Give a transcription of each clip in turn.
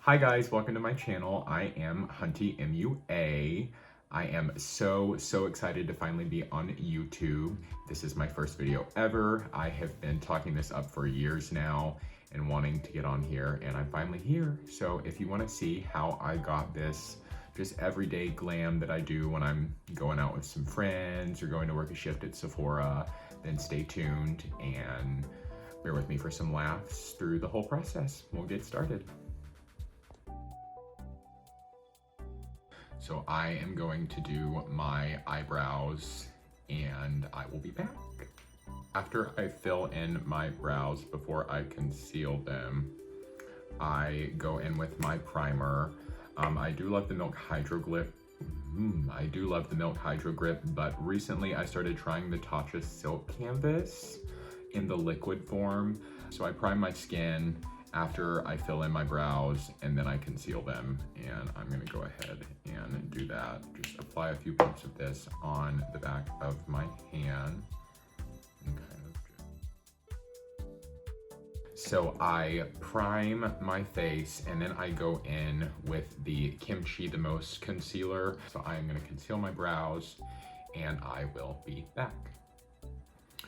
Hi guys, welcome to my channel. I am Hunty MUA. I am so excited to finally be on YouTube. This is my first video ever. I have been talking this up for years now and wanting to get on here, and I'm finally here. So if you want to see how I got this just everyday glam that I do when I'm going out with some friends or going to work a shift at Sephora, then stay tuned and bear with me for some laughs through the whole process. We'll get started. So I am going to do my eyebrows and I will be back. After I fill in my brows before I conceal them, I go in with my primer. I do love the Milk Hydro Grip. I do love the Milk Hydro Grip, but recently I started trying the Tatcha Silk Canvas in the liquid form. So I prime my skin after I fill in my brows and then I conceal them, and I'm gonna go ahead and do that. Just apply a few pumps of this on the back of my hand. So I prime my face and then I go in with the Kimchi the Most concealer. So I am gonna conceal my brows and I will be back.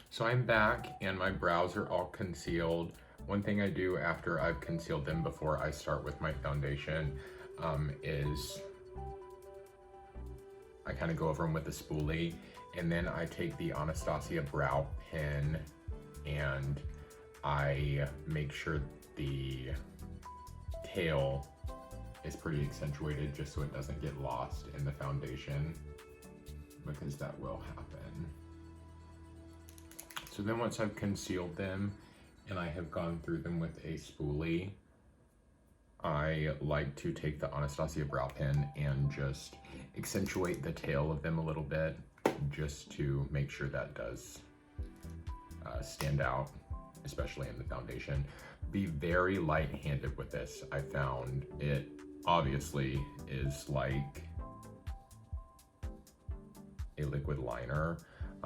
So I'm back and my brows are all concealed. One thing I do after I've concealed them before I start with my foundation is I kind of go over them with a spoolie, and then I take the Anastasia brow pen and I make sure the tail is pretty accentuated just so it doesn't get lost in the foundation, because that will happen. So then once I've concealed them and I have gone through them with a spoolie, I like to take the Anastasia brow pen and just accentuate the tail of them a little bit, just to make sure that does stand out, especially in the foundation. Be very light-handed with this. I found it obviously is like a liquid liner,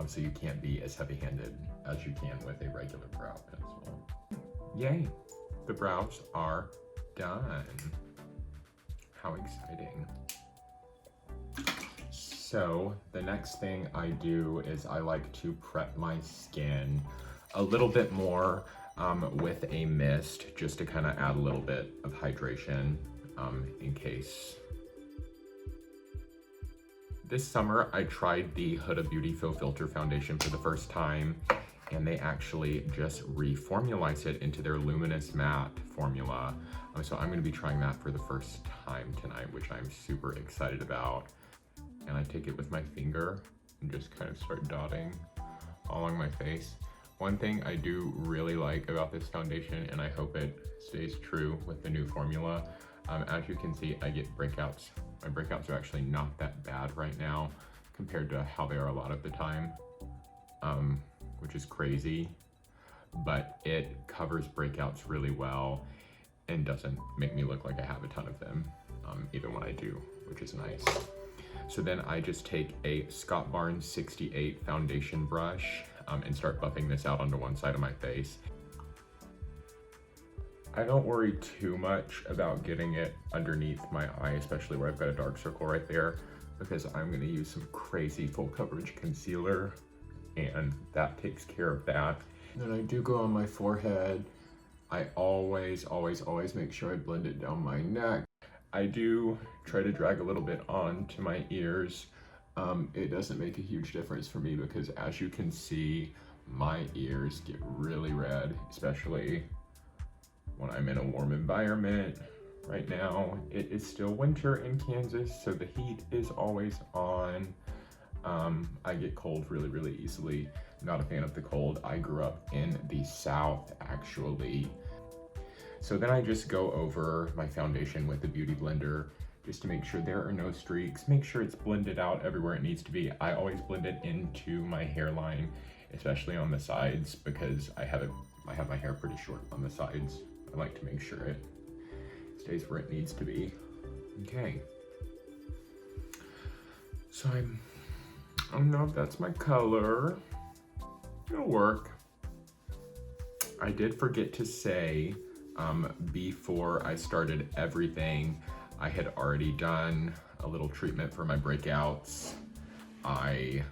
so you can't be as heavy-handed as you can with a regular brow pencil. Yay, the brows are done. How exciting. So the next thing I do is I like to prep my skin a little bit more with a mist, just to kind of add a little bit of hydration in case. This summer, I tried the Huda Beauty Faux Filter Foundation for the first time, and they actually just reformulated it into their Luminous Matte formula. So I'm gonna be trying that for the first time tonight, which I'm super excited about. And I take it with my finger and just kind of start dotting along my face. One thing I do really like about this foundation, and I hope it stays true with the new formula, as you can see, I get breakouts. My breakouts are actually not that bad right now compared to how they are a lot of the time, which is crazy, but it covers breakouts really well and doesn't make me look like I have a ton of them, even when I do, which is nice. So then I just take a Scott Barnes 68 foundation brush and start buffing this out onto one side of my face. I don't worry too much about getting it underneath my eye, especially where I've got a dark circle right there, because I'm gonna use some crazy full coverage concealer and that takes care of that. Then I do go on my forehead. I always make sure I blend it down my neck. I do try to drag a little bit onto my ears. It doesn't make a huge difference for me because, as you can see, my ears get really red, especially when I'm in a warm environment. Right now, it is still winter in Kansas, so the heat is always on. I get cold really easily. Not a fan of the cold. I grew up in the South, actually. So then I just go over my foundation with the Beauty Blender just to make sure there are no streaks, make sure it's blended out everywhere it needs to be. I always blend it into my hairline, especially on the sides, because I have my hair pretty short on the sides. I like to make sure it stays where it needs to be. Okay. So I don't know if that's my color. It'll work. I did forget to say Before I started everything, I had already done a little treatment for my breakouts. I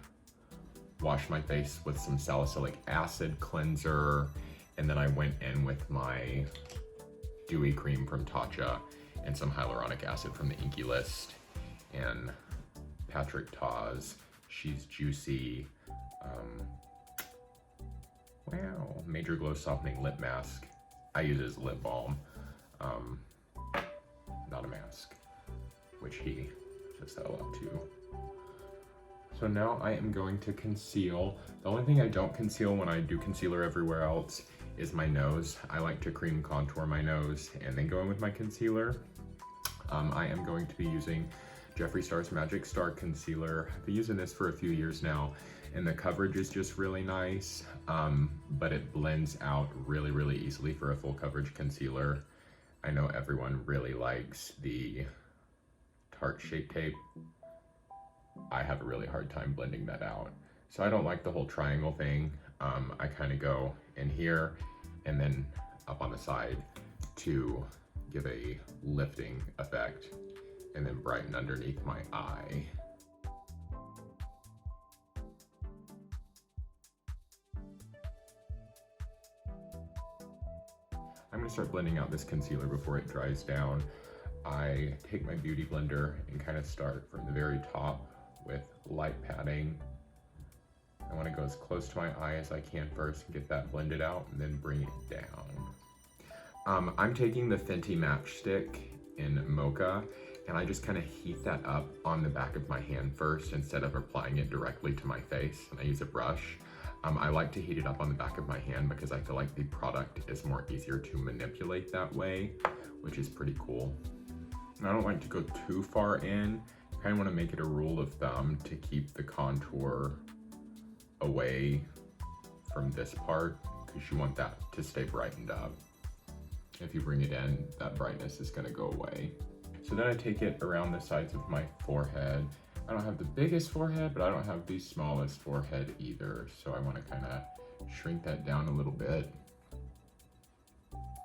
washed my face with some salicylic acid cleanser, and then I went in with my Dewy cream from Tatcha and some hyaluronic acid from the Inkey list, and Patrick Ta's She's Juicy wow, Major Glow Softening Lip Mask. I use it as lip balm, not a mask, which he says that a lot too. So now I am going to conceal. The only thing I don't conceal when I do concealer everywhere else is my nose. I like to cream contour my nose and then go in with my concealer. I am going to be using Jeffree Star's Magic Star Concealer. I've been using this for a few years now, and the coverage is just really nice, but it blends out really, really easily for a full coverage concealer. I know everyone really likes the Tarte Shape Tape. I have a really hard time blending that out. So I don't like the whole triangle thing. I kind of go in here and then up on the side to give a lifting effect and then brighten underneath my eye. I'm gonna start blending out this concealer before it dries down. I take my beauty blender and kind of start from the very top with light patting. I want to go as close to my eye as I can first and get that blended out, and then bring it down. I'm taking the Fenty matchstick in Mocha, and I just kind of heat that up on the back of my hand first instead of applying it directly to my face, and I use a brush. I like to heat it up on the back of my hand because I feel like the product is more easier to manipulate that way, which is pretty cool. And I don't like to go too far in. I kind of want to make it a rule of thumb to keep the contour away from this part because you want that to stay brightened up. If you bring it in, that brightness is going to go away. So then I take it around the sides of my forehead. I don't have the biggest forehead, but I don't have the smallest forehead either. So I want to kind of shrink that down a little bit.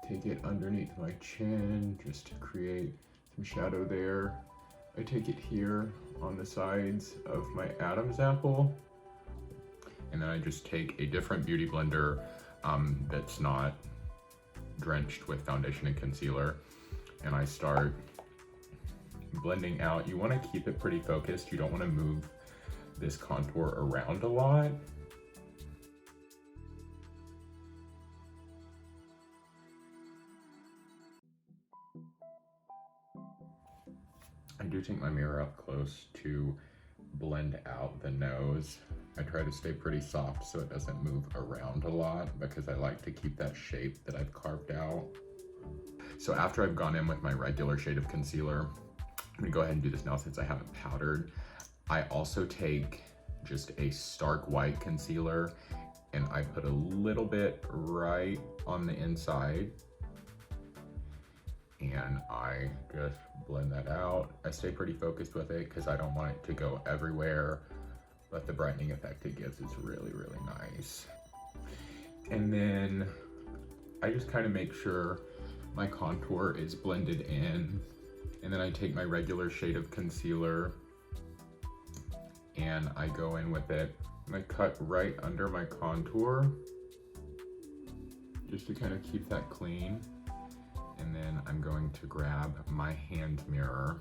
Take it underneath my chin just to create some shadow there. I take it here on the sides of my Adam's apple. And then I just take a different beauty blender that's not drenched with foundation and concealer, and I start blending out. You want to keep it pretty focused. You don't want to move this contour around a lot. I do take my mirror up close to blend out the nose. I try to stay pretty soft so it doesn't move around a lot because I like to keep that shape that I've carved out. So after I've gone in with my regular shade of concealer, I'm gonna go ahead and do this now since I haven't powdered. I also take just a stark white concealer and I put a little bit right on the inside and I just blend that out. I stay pretty focused with it because I don't want it to go everywhere, but the brightening effect it gives is really, really nice. And then I just kind of make sure my contour is blended in, and then I take my regular shade of concealer and I go in with it and I cut right under my contour just to kind of keep that clean. And then I'm going to grab my hand mirror.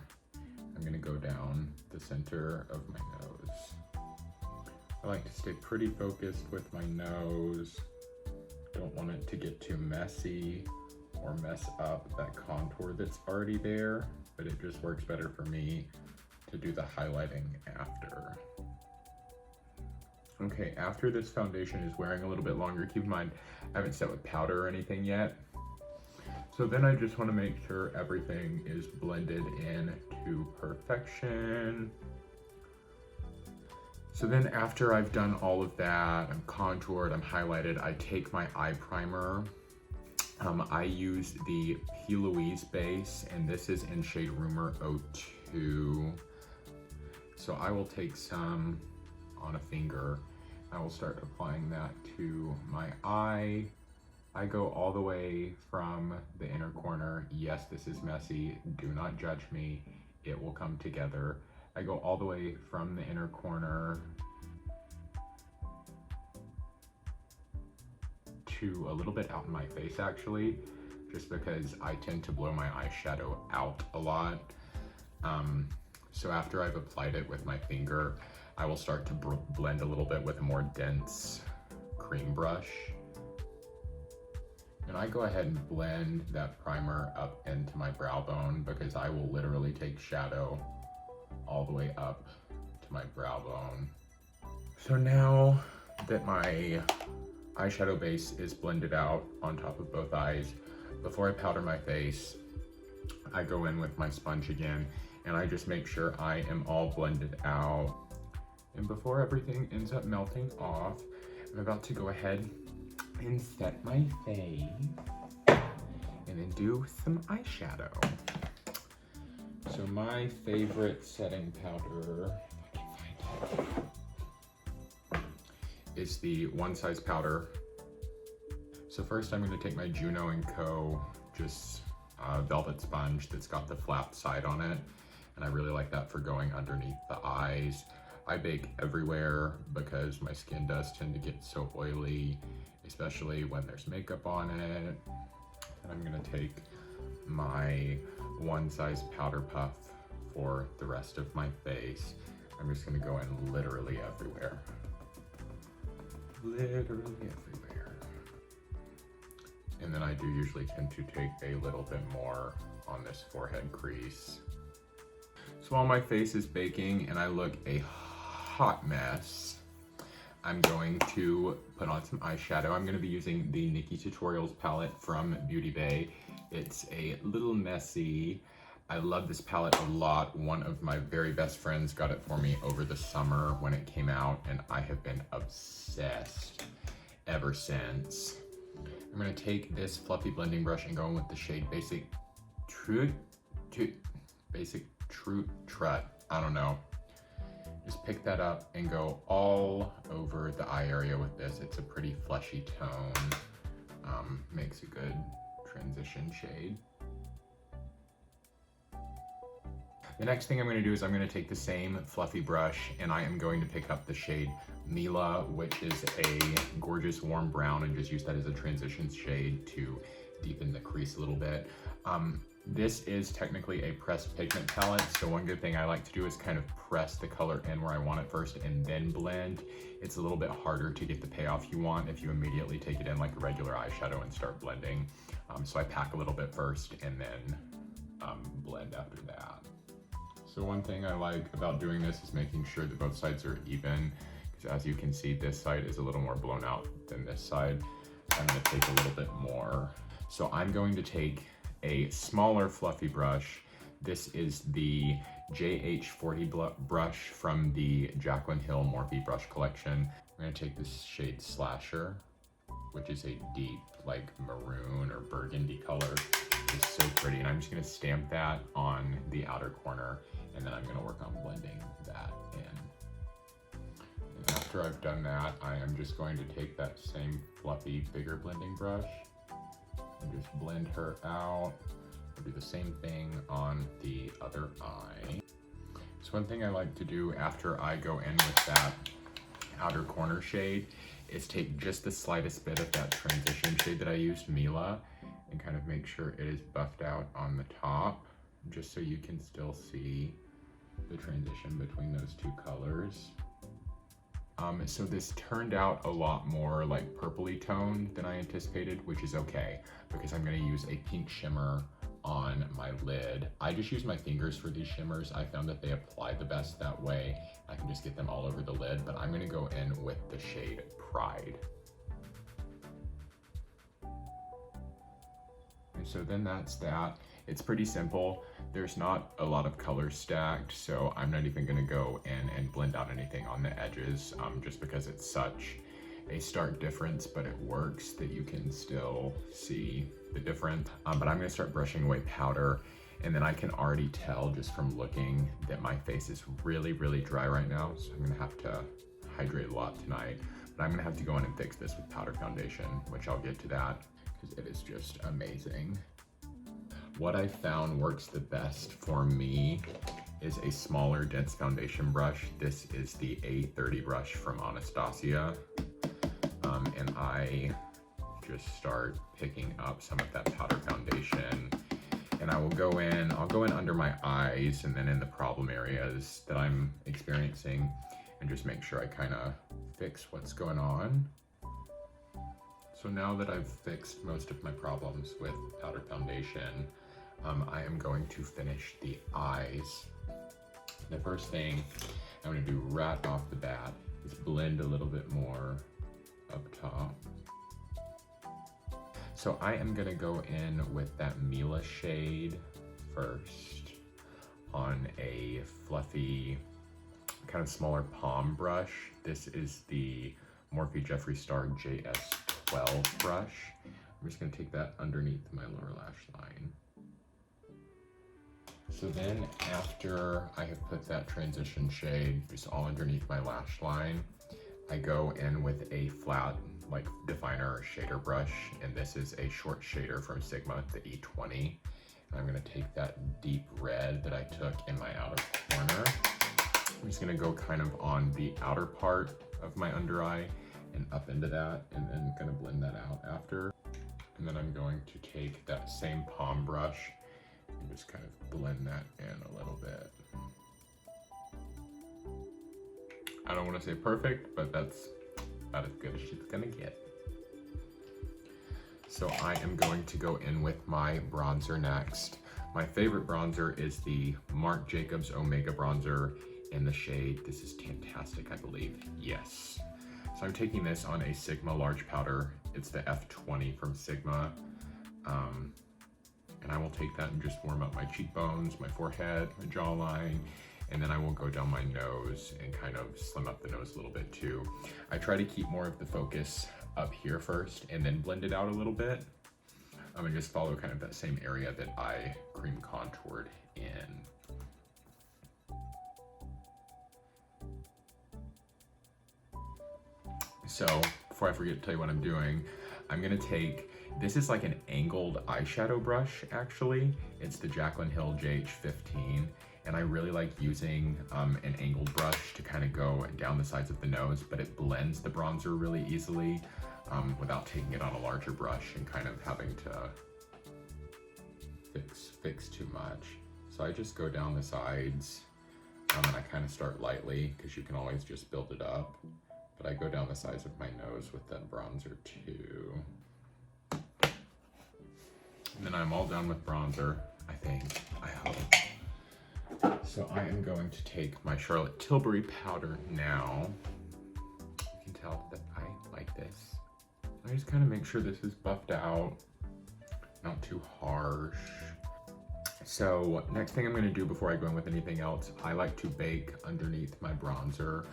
I'm gonna go down the center of my nose. I like to stay pretty focused with my nose. Don't want it to get too messy or mess up that contour that's already there, but it just works better for me to do the highlighting after. Okay, after this foundation is wearing a little bit longer, keep in mind, I haven't set with powder or anything yet. So then I just want to make sure everything is blended in to perfection. So then after I've done all of that, I'm contoured, I'm highlighted, I take my eye primer. I use the Louise base, and this is in shade Rumour 02. So I will take some on a finger. I will start applying that to my eye. I go all the way from the inner corner. Yes, this is messy. Do not judge me. It will come together. I go all the way from the inner corner to a little bit out in my face actually, just because I tend to blow my eyeshadow out a lot. So after I've applied it with my finger, I will start to blend a little bit with a more dense cream brush. And I go ahead and blend that primer up into my brow bone because I will literally take shadow all the way up to my brow bone. So now that my eyeshadow base is blended out on top of both eyes, before I powder my face, I go in with my sponge again and I just make sure I am all blended out. And before everything ends up melting off, I'm about to go ahead and set my face and then do some eyeshadow. So my favorite setting powder, if I can find it, is the One Size powder. So first I'm going to take my Juno & Co. just velvet sponge that's got the flat side on it, and I really like that for going underneath the eyes. I bake everywhere because my skin does tend to get so oily, especially when there's makeup on it. And I'm gonna take my One Size powder puff for the rest of my face. I'm just gonna go in literally everywhere. Literally everywhere. And then I do usually tend to take a little bit more on this forehead crease. So while my face is baking and I look a hot mess, I'm going to put on some eyeshadow. I'm gonna be using the Nikkietutorials palette from Beauty Bay. It's a little messy. I love this palette a lot. One of my very best friends got it for me over the summer when it came out, and I have been obsessed ever since. I'm gonna take this fluffy blending brush and go in with the shade Basic Trut. I don't know. Just pick that up and go all over the eye area with this. It's a pretty fleshy tone. Makes a good transition shade. The next thing I'm going to do is I'm going to take the same fluffy brush and I am going to pick up the shade Mila, which is a gorgeous warm brown, and just use that as a transition shade to deepen the crease a little bit. This is technically a pressed pigment palette, so one good thing I like to do is kind of press the color in where I want it first and then blend. It's a little bit harder to get the payoff you want if you immediately take it in like a regular eyeshadow and start blending. So I pack a little bit first and then blend after that. So one thing I like about doing this is making sure that both sides are even, because as you can see, this side is a little more blown out than this side. I'm going to take a little bit more. So I'm going to take a smaller fluffy brush. This is the JH40 brush from the Jaclyn Hill Morphe brush collection. I'm going to take this shade Slasher, which is a deep like maroon or burgundy color. It's so pretty, and I'm just going to stamp that on the outer corner, and then I'm going to work on blending that in. And after I've done that, I am just going to take that same fluffy bigger blending brush and just blend her out. I'll do the same thing on the other eye. So one thing I like to do after I go in with that outer corner shade is take just the slightest bit of that transition shade that I used, Mila, and kind of make sure it is buffed out on the top, just so you can still see the transition between those two colors. So this turned out a lot more like purpley toned than I anticipated, which is okay, because I'm gonna use a pink shimmer on my lid. I just use my fingers for these shimmers. I found that they apply the best that way. I can just get them all over the lid, but I'm gonna go in with the shade Pride. And so then that's that. It's pretty simple. There's not a lot of colors stacked, so I'm not even gonna go in and blend out anything on the edges, just because it's such a stark difference, but it works that you can still see the difference. But I'm gonna start brushing away powder, and then I can already tell just from looking that my face is really, really dry right now, so I'm gonna have to hydrate a lot tonight. But I'm gonna have to go in and fix this with powder foundation, which I'll get to that. because it is just amazing. What I found works the best for me is a smaller dense foundation brush. This is the A30 brush from Anastasia. And I just start picking up some of that powder foundation, and I'll go in under my eyes and then in the problem areas that I'm experiencing, and just make sure I kind of fix what's going on. So now that I've fixed most of my problems with powder foundation, I am going to finish the eyes. The first thing I'm going to do right off the bat is blend a little bit more up top. So I am going to go in with that MUA shade first on a fluffy, kind of smaller palm brush. This is the Morphe Jeffree Star JS12 brush. I'm just going to take that underneath my lower lash line. So then after I have put that transition shade just all underneath my lash line, I go in with a flat like definer or shader brush, and this is a short shader from Sigma, the E20. And I'm going to take that deep red that I took in my outer corner. I'm just going to go kind of on the outer part of my under eye and up into that, and then going to blend that out after. And then I'm going to take that same palm brush and just kind of blend that in a little bit. I don't want to say perfect, but that's about as good as she's gonna get. So I am going to go in with my bronzer next. My favorite bronzer is the Marc Jacobs Omega bronzer in the shade, this is Tan-Tastic, I believe. Yes. So I'm taking this on a Sigma large powder. It's the F20 from Sigma. And I will take that and just warm up my cheekbones, my forehead, my jawline, and then I will go down my nose and kind of slim up the nose a little bit too. I try to keep more of the focus up here first and then blend it out a little bit. I'm gonna just follow kind of that same area that I cream contoured in. So before I forget to tell you what I'm doing, I'm gonna take, this is like an angled eyeshadow brush actually. It's the Jaclyn Hill JH15. And I really like using an angled brush to kind of go down the sides of the nose, but it blends the bronzer really easily without taking it on a larger brush and kind of having to fix too much. So I just go down the sides and I kind of start lightly because you can always just build it up. But I go down the sides of my nose with that bronzer too. And then I'm all done with bronzer, I think, I hope. So I am going to take my Charlotte Tilbury powder now. You can tell that I like this. I just kind of make sure this is buffed out, not too harsh. So next thing I'm going to do before I go in with anything else, I like to bake underneath my bronzer.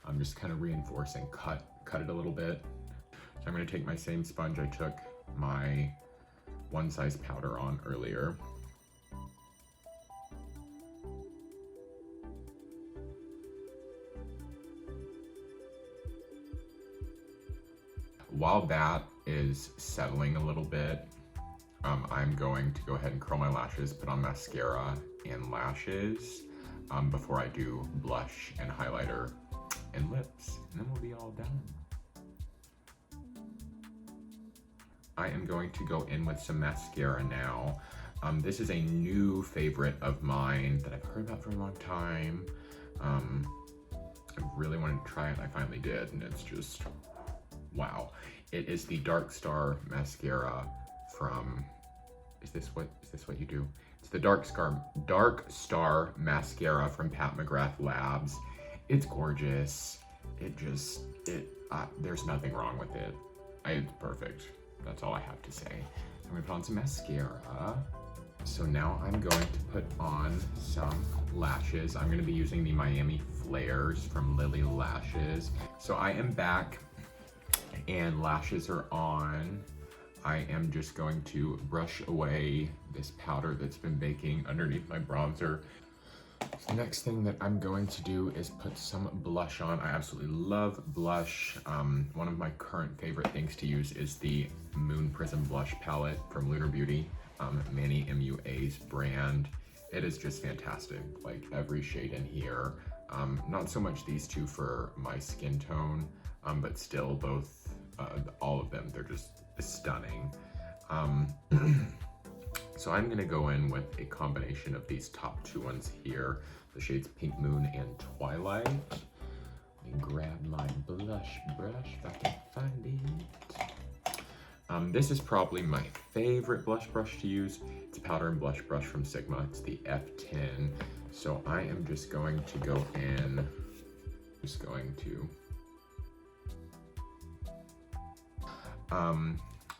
I'm just kind of reinforcing, cut it a little bit. So I'm going to take my same sponge I took my one size powder on earlier. While that is settling a little bit, I'm going to go ahead and curl my lashes, put on mascara and lashes before I do blush and highlighter and lips, and then we'll be all done. I am going to go in with some mascara now. This is a new favorite of mine that I've heard about for a long time. I really wanted to try it, and I finally did, and it's just, wow. It is the Dark Star mascara from, is this what you do? It's the Dark Star mascara from Pat McGrath Labs. It's gorgeous. There's nothing wrong with it. It's perfect. That's all I have to say. I'm gonna put on some mascara. So now I'm going to put on some lashes. I'm gonna be using the Miami Flares from Lilly Lashes. So I am back and lashes are on. I am just going to brush away this powder that's been baking underneath my bronzer. So the next thing that I'm going to do is put some blush on. I absolutely love blush. One of my current favorite things to use is the Moon Prism blush palette from Lunar Beauty, Manny MUA's brand. It is just fantastic, like every shade in here. Not so much these two for my skin tone, but still both, all of them, they're just stunning. So I'm gonna go in with a combination of these top two ones here, the shades Pink Moon and Twilight. Let me grab my blush brush if I can find it. This is probably my favorite blush brush to use. It's a powder and blush brush from Sigma. It's the F10. So I am just going to go in,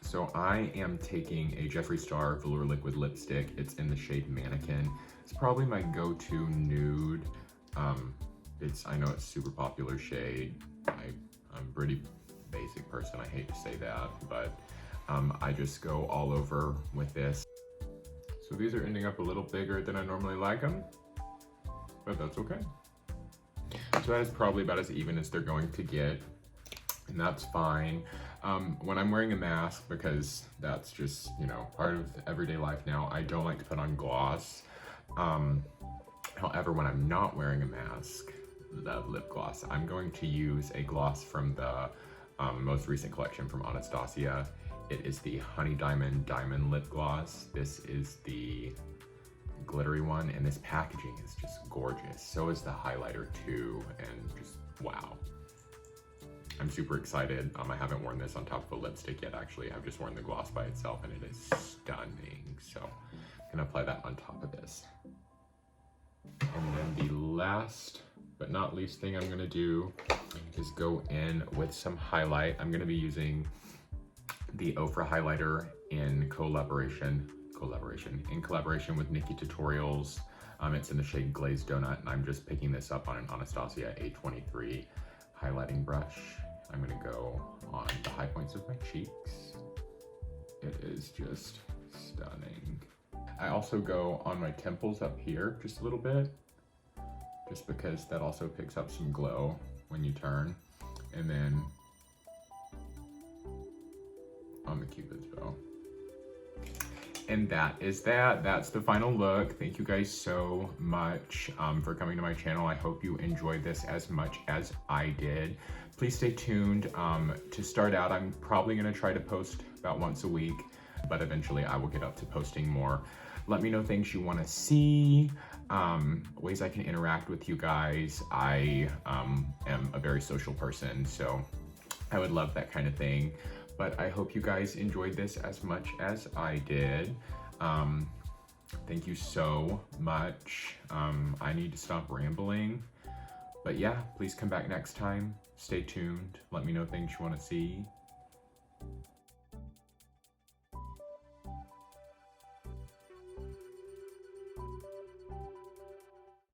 so I am taking a Jeffree Star Velour Liquid Lipstick. It's in the shade Mannequin. It's probably my go-to nude. I know it's super popular shade. I'm a pretty basic person, I hate to say that, but I just go all over with this. So these are ending up a little bigger than I normally like them, but that's okay. So that is probably about as even as they're going to get, and that's fine. When I'm wearing a mask, because that's just, you know, part of everyday life now, I don't like to put on gloss. However, when I'm not wearing a mask, the lip gloss, I'm going to use a gloss from the most recent collection from Anastasia. It is the Honey Diamond Lip Gloss. This is the glittery one, and this packaging is just gorgeous. So is the highlighter too, and just wow. I'm super excited. I haven't worn this on top of a lipstick yet, actually. I've just worn the gloss by itself, and it is stunning. So I'm gonna apply that on top of this. And then the last but not least thing I'm gonna do is go in with some highlight. I'm gonna be using the Ofra highlighter in collaboration with Nikkietutorials. It's in the shade Glazed Donut, and I'm just picking this up on an Anastasia A23 highlighting brush. I'm gonna go on the high points of my cheeks. It is just stunning. I also go on my temples up here just a little bit, just because that also picks up some glow when you turn. And then on the Cupid's bow. And that is that. That's the final look. Thank you guys so much for coming to my channel. I hope you enjoyed this as much as I did. Please stay tuned. To start out, I'm probably gonna try to post about once a week, but eventually I will get up to posting more. Let me know things you wanna see, ways I can interact with you guys. I am a very social person, so I would love that kind of thing. But I hope you guys enjoyed this as much as I did. Thank you so much. I need to stop rambling. But yeah, please come back next time. Stay tuned. Let me know things you want to see.